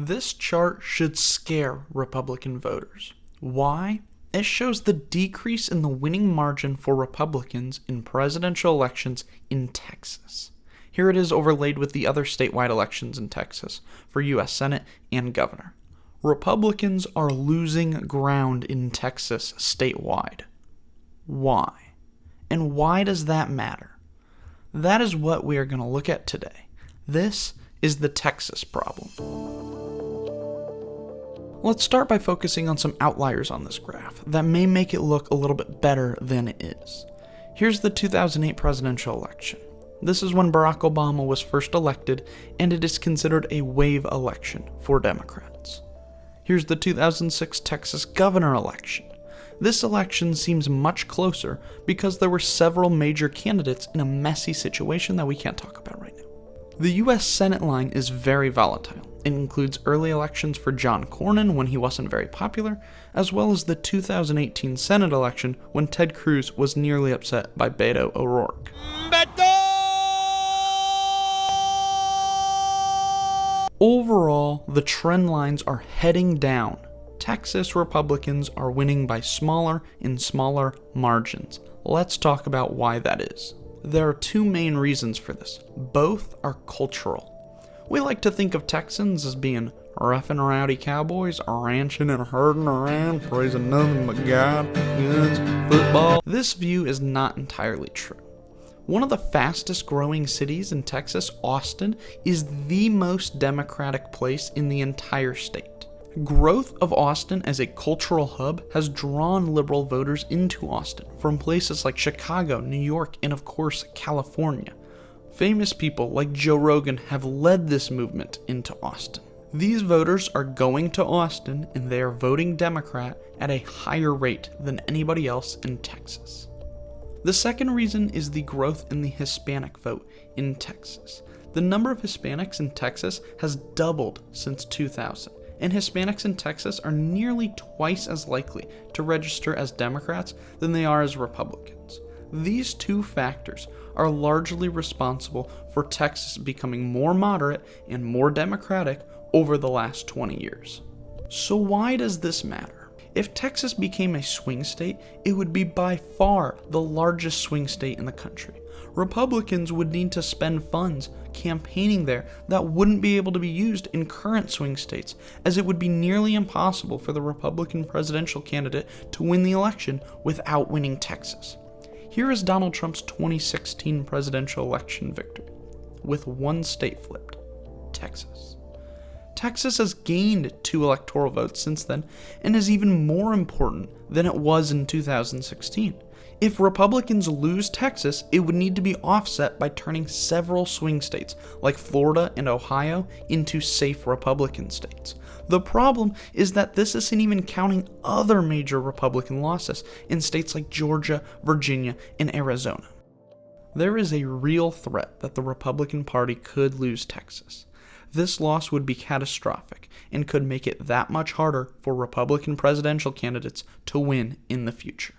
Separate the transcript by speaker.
Speaker 1: This chart should scare Republican voters. Why? It shows the decrease in the winning margin for Republicans in presidential elections in Texas. Here it is overlaid with the other statewide elections in Texas for U.S. Senate and governor. Republicans are losing ground in Texas statewide. Why? And why does that matter? That is what we are going to look at today. This is the Texas problem. Let's start by focusing on some outliers on this graph that may make it look a little bit better than it is. Here's the 2008 presidential election. This is when Barack Obama was first elected, and it is considered a wave election for Democrats. Here's the 2006 Texas governor election. This election seems much closer because there were several major candidates in a messy situation that we can't talk about right now. The U.S. Senate line is very volatile. It includes early elections for John Cornyn when he wasn't very popular, as well as the 2018 Senate election when Ted Cruz was nearly upset by Beto O'Rourke. Overall, the trend lines are heading down. Texas Republicans are winning by smaller and smaller margins. Let's talk about why that is. There are two main reasons for this. Both are cultural. We like to think of Texans as being rough and rowdy cowboys, ranching and herding around, praising nothing but God, guns, football. This view is not entirely true. One of the fastest growing cities in Texas, Austin, is the most Democratic place in the entire state. Growth of Austin as a cultural hub has drawn liberal voters into Austin from places like Chicago, New York, and of course, California. Famous people like Joe Rogan have led this movement into Austin. These voters are going to Austin and they are voting Democrat at a higher rate than anybody else in Texas. The second reason is the growth in the Hispanic vote in Texas. The number of Hispanics in Texas has doubled since 2000. And Hispanics in Texas are nearly twice as likely to register as Democrats than they are as Republicans. These two factors are largely responsible for Texas becoming more moderate and more Democratic over the last 20 years. So why does this matter? If Texas became a swing state, it would be by far the largest swing state in the country. Republicans would need to spend funds campaigning there that wouldn't be able to be used in current swing states, as it would be nearly impossible for the Republican presidential candidate to win the election without winning Texas. Here is Donald Trump's 2016 presidential election victory, with one state flipped: Texas. Texas has gained 2 electoral votes since then and is even more important than it was in 2016. If Republicans lose Texas, it would need to be offset by turning several swing states, like Florida and Ohio, into safe Republican states. The problem is that this isn't even counting other major Republican losses in states like Georgia, Virginia, and Arizona. There is a real threat that the Republican Party could lose Texas. This loss would be catastrophic and could make it that much harder for Republican presidential candidates to win in the future.